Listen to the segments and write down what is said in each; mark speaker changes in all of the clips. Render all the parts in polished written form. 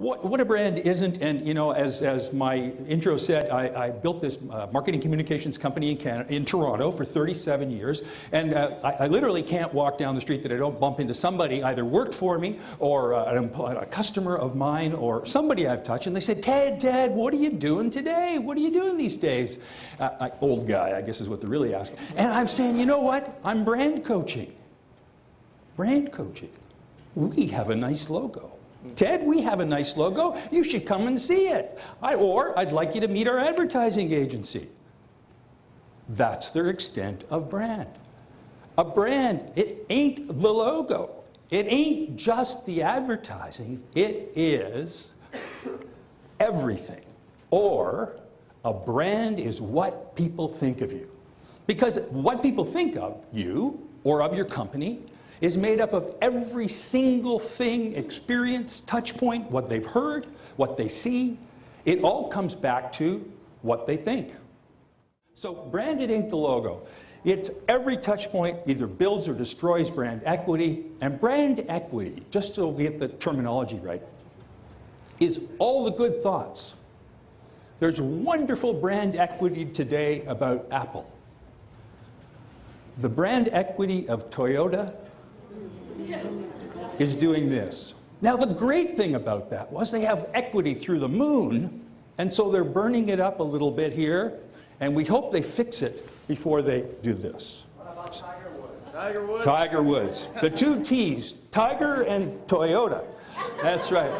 Speaker 1: what a brand isn't, and you know, as my intro said, I built this marketing communications company in Toronto for 37 years, and I literally can't walk down the street that I don't bump into somebody either worked for me or a customer of mine or somebody I've touched, and they said, Ted, what are you doing today? What are you doing these days? Old guy, I guess is what they're really asking. And I'm saying, you know what? I'm brand coaching. Brand coaching. We have a nice logo. Ted, we have a nice logo. You should come and see it. Or I'd like you to meet our advertising agency. That's their extent of brand. A brand, it ain't the logo. It ain't just the advertising. It is everything. Or a brand is what people think of you. Because what people think of you or of your company is made up of every single thing, experience, touch point, what they've heard, what they see. It all comes back to what they think. So branded ain't the logo. It's every touch point either builds or destroys brand equity. And brand equity, just so we get the terminology right, is all the good thoughts. There's wonderful brand equity today about Apple. The brand equity of Toyota is doing this. Now, the great thing about that was they have equity through the moon, and so they're burning it up a little bit here, and we hope they fix it before they do this.
Speaker 2: What about Tiger Woods? Tiger Woods?
Speaker 1: Tiger Woods. The two T's, Tiger and Toyota. That's right.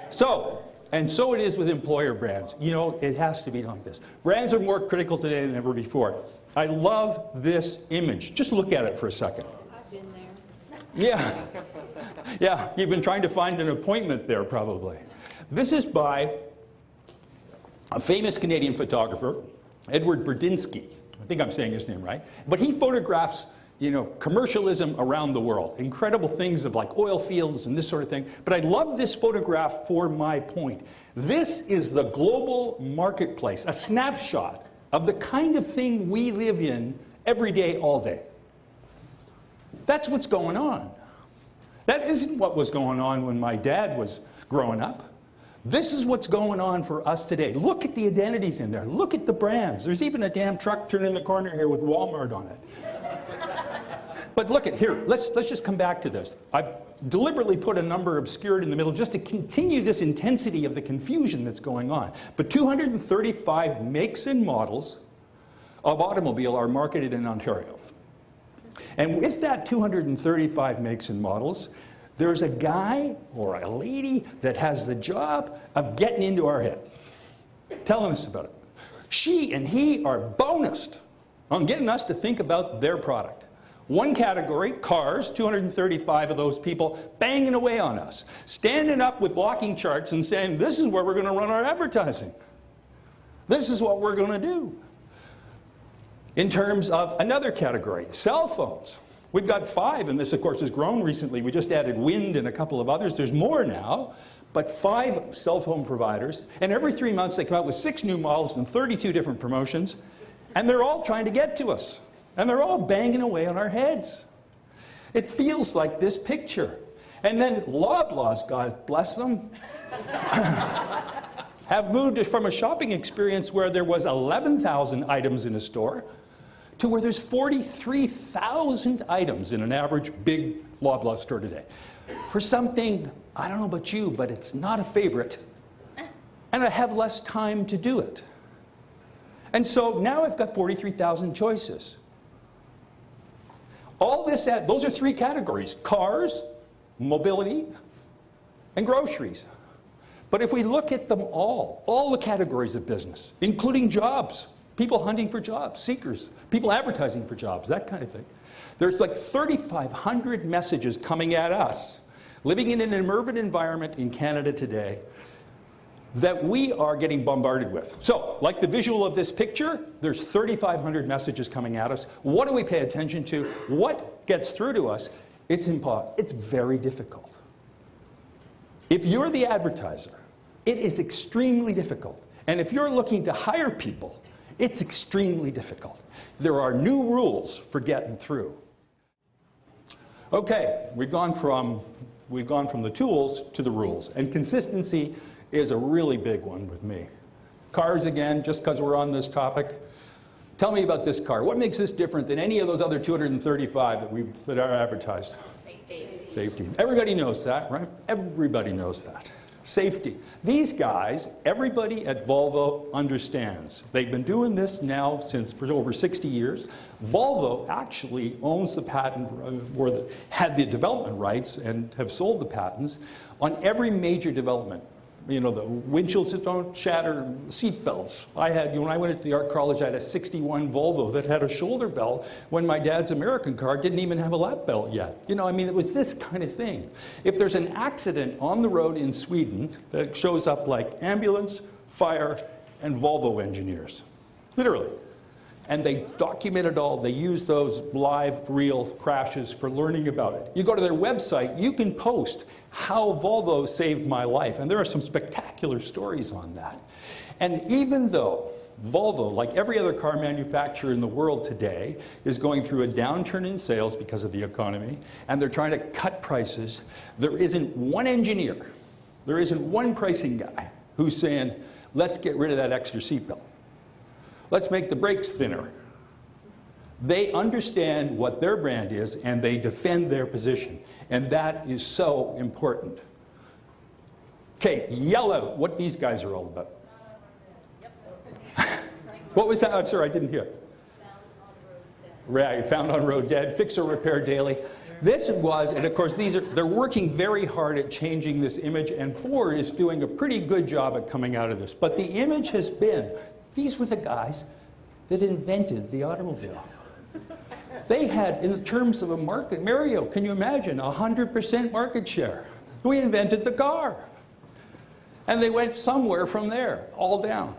Speaker 1: So it is with employer brands. You know, it has to be like this. Brands are more critical today than ever before. I love this image. Just look at it for a second. Yeah, you've been trying to find an appointment there probably. This is by a famous Canadian photographer, Edward Burdinsky. I think I'm saying his name right. But he photographs, you know, commercialism around the world. Incredible things of like oil fields and this sort of thing. But I love this photograph for my point. This is the global marketplace, a snapshot of the kind of thing we live in every day, all day. That's what's going on. That isn't what was going on when my dad was growing up. This is what's going on for us today. Look at the identities in there. Look at the brands. There's even a damn truck turning the corner here with Walmart on it. But look at here. Let's just come back to this. I've deliberately put a number obscured in the middle just to continue this intensity of the confusion that's going on. But 235 makes and models of automobile are marketed in Ontario. And with that 235 makes and models, there's a guy or a lady that has the job of getting into our head, telling us about it. She and he are bonused on getting us to think about their product. One category, cars, 235 of those people banging away on us, standing up with blocking charts and saying, this is where we're going to run our advertising. This is what we're going to do. In terms of another category, cell phones. We've got 5, and this, of course, has grown recently. We just added Wind and a couple of others. There's more now, but 5 cell phone providers. And every 3 months, they come out with 6 new models and 32 different promotions. And they're all trying to get to us. And they're all banging away on our heads. It feels like this picture. And then Loblaws, God bless them, have moved from a shopping experience where there was 11,000 items in a store to where there's 43,000 items in an average big Loblaw store today. For something, I don't know about you, but it's not a favorite, and I have less time to do it. And so now I've got 43,000 choices. All this, those are 3 categories: cars, mobility, and groceries. But if we look at them all the categories of business, including jobs, people hunting for jobs, seekers, people advertising for jobs, that kind of thing, there's like 3,500 messages coming at us, living in an urban environment in Canada today, that we are getting bombarded with. So, like the visual of this picture, there's 3,500 messages coming at us. What do we pay attention to? What gets through to us? It's very difficult. If you're the advertiser, it is extremely difficult. And if you're looking to hire people, it's extremely difficult. There are new rules for getting through. Okay, we've gone from we've gone from the tools to the rules. And consistency is a really big one with me. Cars, again, just because we're on this topic. Tell me about this car. What makes this different than any of those other 235 that are advertised? Safety. Everybody knows that, right? Everybody knows that. Safety. These guys, everybody at Volvo understands. They've been doing this now for over 60 years. Volvo actually owns the patent, or had the development rights and have sold the patents on every major development. You know, the windshields that don't shatter, seat belts. When I went into the art college, I had a 61 Volvo that had a shoulder belt when my dad's American car didn't even have a lap belt yet. You know, I mean, it was this kind of thing. If there's an accident on the road in Sweden that shows up like ambulance, fire, and Volvo engineers, literally. And they document it all. They use those live, real crashes for learning about it. You go to their website, you can post how Volvo saved my life. And there are some spectacular stories on that. And even though Volvo, like every other car manufacturer in the world today, is going through a downturn in sales because of the economy, and they're trying to cut prices, there isn't one engineer, there isn't one pricing guy who's saying, let's get rid of that extra seatbelt. Let's make the brakes thinner. They understand what their brand is, and they defend their position. And that is so important. Okay, yell out what these guys are all about. What was that? I'm sorry, I didn't hear. Right, found on road dead, fix or repair daily. This was, and of course, they're working very hard at changing this image, and Ford is doing a pretty good job at coming out of this. But the image has been, these were the guys that invented the automobile. They had, in terms of a market, Mario, can you imagine, 100% market share. We invented the car. And they went somewhere from there, all down.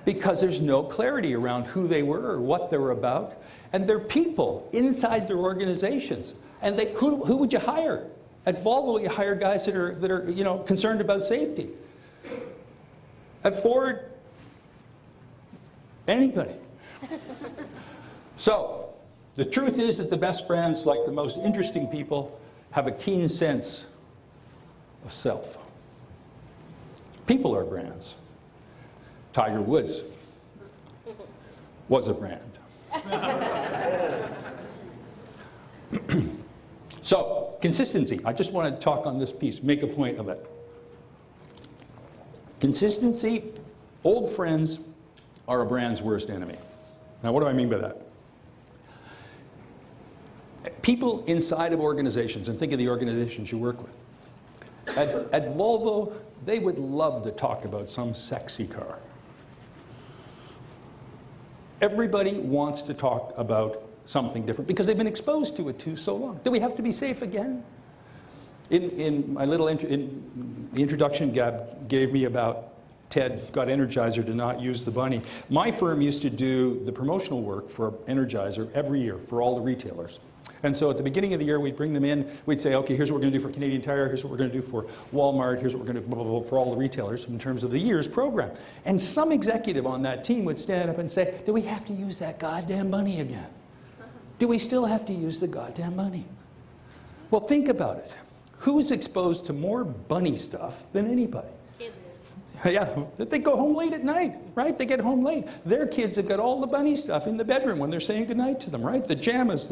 Speaker 1: Because there's no clarity around who they were or what they were about. And they're people inside their organizations. And who would you hire? At Volvo, you hire guys that are you know, concerned about safety. At Ford, anybody. So, the truth is that the best brands, like the most interesting people, have a keen sense of self. People are brands. Tiger Woods was a brand. So, consistency. I just want to talk on this piece, make a point of it. Consistency, old friends are a brand's worst enemy. Now, what do I mean by that? People inside of organizations, and think of the organizations you work with. At Volvo, they would love to talk about some sexy car. Everybody wants to talk about something different because they've been exposed to it too so long. Do we have to be safe again? In my little the introduction Gab gave me about Ted got Energizer to not use the bunny. My firm used to do the promotional work for Energizer every year for all the retailers. And so at the beginning of the year, we'd bring them in. We'd say, okay, here's what we're going to do for Canadian Tire. Here's what we're going to do for Walmart. Here's what we're going to do blah, blah, blah, for all the retailers in terms of the year's program. And some executive on that team would stand up and say, do we have to use that goddamn bunny again? Do we still have to use the goddamn bunny? Well, think about it. Who's exposed to more bunny stuff than anybody?
Speaker 3: Kids.
Speaker 1: Yeah, they go home late at night, right? They get home late. Their kids have got all the bunny stuff in the bedroom when they're saying goodnight to them, right? The pajamas,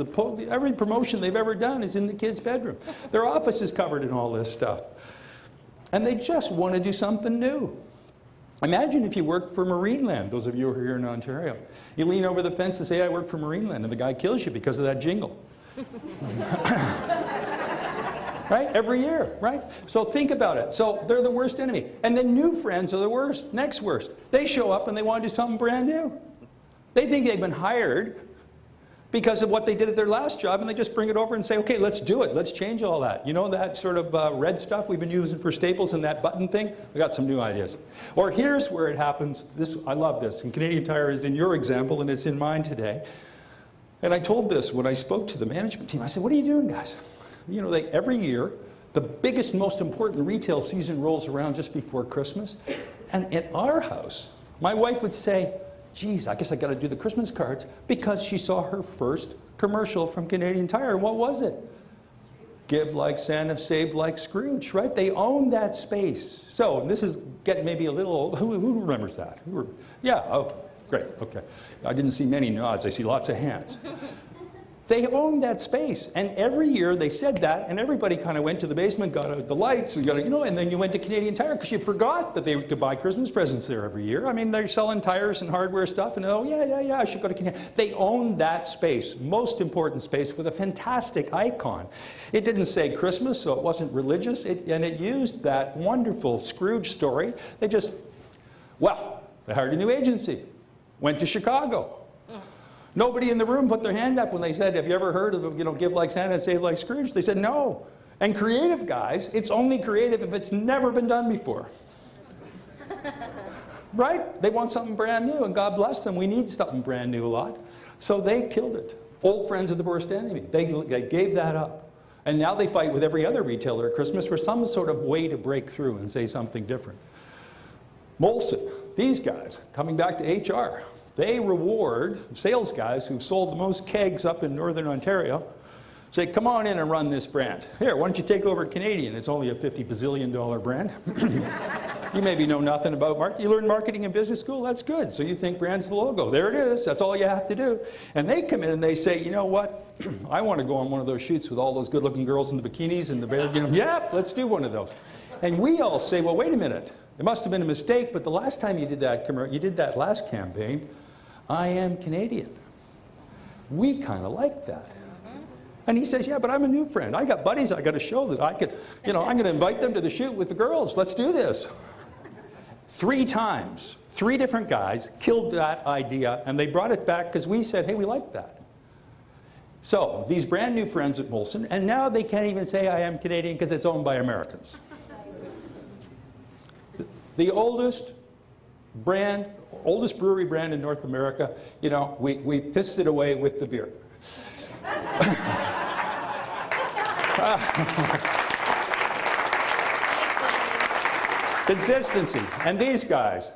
Speaker 1: every promotion they've ever done is in the kid's bedroom. Their office is covered in all this stuff. And they just want to do something new. Imagine if you worked for Marineland, those of you who are here in Ontario. You lean over the fence and say, I work for Marineland, and the guy kills you because of that jingle. Right? Every year, right? So think about it. So they're the worst enemy. And then new friends are the worst, next worst. They show up and they want to do something brand new. They think they've been hired because of what they did at their last job, and they just bring it over and say, okay, let's do it. Let's change all that. You know that sort of red stuff we've been using for staples and that button thing? We got some new ideas. Or here's where it happens. I love this. And Canadian Tire is in your example, and it's in mine today. And I told this when I spoke to the management team. I said, what are you doing, guys? You know, every year, the biggest, most important retail season rolls around just before Christmas. And at our house, my wife would say, geez, I guess I got to do the Christmas cards, because she saw her first commercial from Canadian Tire. What was it? Give like Santa, save like Scrooge, right? They own that space. So this is getting maybe a little old. Who remembers that? Yeah, oh, great, okay. I didn't see many nods. I see lots of hands. They own that space. And every year they said that, and everybody kind of went to the basement, got out the lights, and and then you went to Canadian Tire because you forgot that they could buy Christmas presents there every year. I mean, they're selling tires and hardware stuff, and oh, yeah, I should go to Canadian. They own that space, most important space, with a fantastic icon. It didn't say Christmas, so it wasn't religious, and it used that wonderful Scrooge story. They hired a new agency, went to Chicago. Nobody in the room put their hand up when they said, have you ever heard of, give like Santa and save like Scrooge? They said no. And creative guys, it's only creative if it's never been done before. Right? They want something brand new, and God bless them. We need something brand new a lot. So they killed it. Old friends of the worst enemy. They gave that up. And now they fight with every other retailer at Christmas for some sort of way to break through and say something different. Molson, these guys, coming back to HR, they reward sales guys who've sold the most kegs up in Northern Ontario. Say, come on in and run this brand. Here, why don't you take over Canadian? It's only a $50 bazillion brand. You maybe know nothing about marketing. You learn marketing in business school? That's good. So you think brand's the logo. There it is. That's all you have to do. And they come in and they say, you know what? I want to go on one of those shoots with all those good-looking girls in the bikinis and the bear. Yeah, let's do one of those. And we all say, well, wait a minute. It must have been a mistake, but the last time you did that last campaign, I am Canadian. We kind of like that. And he says, yeah, but I'm a new friend. I got buddies I got to show that I could, I'm going to invite them to the shoot with the girls. Let's do this. 3 times, 3 different guys killed that idea, and they brought it back because we said, hey, we like that. So these brand new friends at Molson, and now they can't even say I am Canadian because it's owned by Americans. The oldest brewery brand in North America, we pissed it away with the beer. Consistency. And these guys,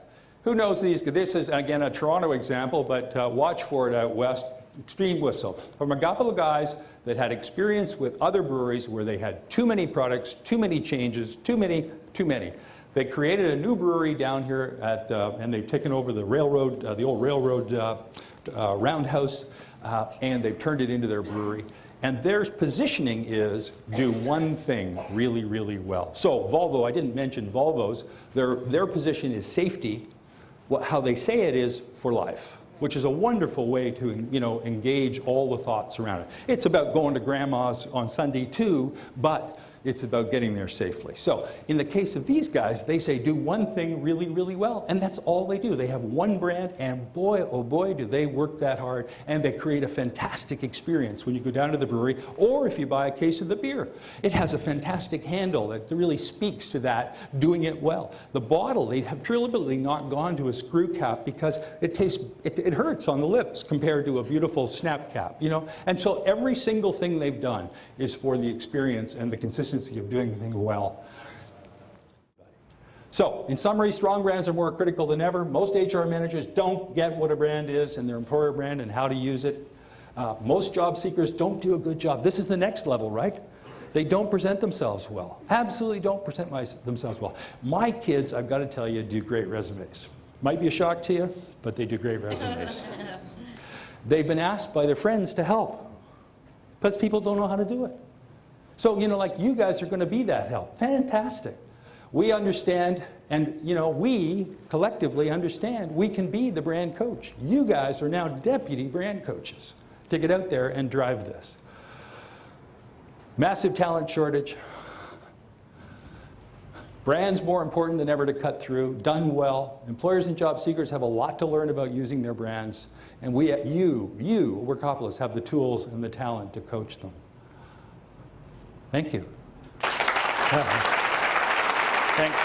Speaker 1: who knows these guys? This is, again, a Toronto example, but watch for it out west. Extreme Whistle. From a couple of guys that had experience with other breweries where they had too many products, too many changes, too many. They created a new brewery down here and they've taken over the railroad, the old railroad roundhouse, and they've turned it into their brewery. And their positioning is do one thing really, really well. So Volvo, I didn't mention Volvo's. Their position is safety. How they say it is for life, which is a wonderful way to engage all the thoughts around it. It's about going to grandma's on Sunday too, but it's about getting there safely. So in the case of these guys, they say do one thing really, really well, and that's all they do. They have one brand, and boy, oh boy, do they work that hard, and they create a fantastic experience when you go down to the brewery, or if you buy a case of the beer. It has a fantastic handle that really speaks to that, doing it well. The bottle, they have deliberately not gone to a screw cap because it hurts on the lips compared to a beautiful snap cap, And so every single thing they've done is for the experience and the consistency of doing things well. So, in summary, strong brands are more critical than ever. Most HR managers don't get what a brand is and their employer brand and how to use it. Most job seekers don't do a good job. This is the next level, right? They don't present themselves well. Absolutely don't present themselves well. My kids, I've got to tell you, do great resumes. Might be a shock to you, but they do great resumes. They've been asked by their friends to help because people don't know how to do it. So, like you guys are going to be that help. Fantastic. We understand, and, we collectively understand we can be the brand coach. You guys are now deputy brand coaches to get out there and drive this. Massive talent shortage. Brands more important than ever to cut through, done well. Employers and job seekers have a lot to learn about using their brands. And you, Workopolis, have the tools and the talent to coach them. Thank you. Thanks.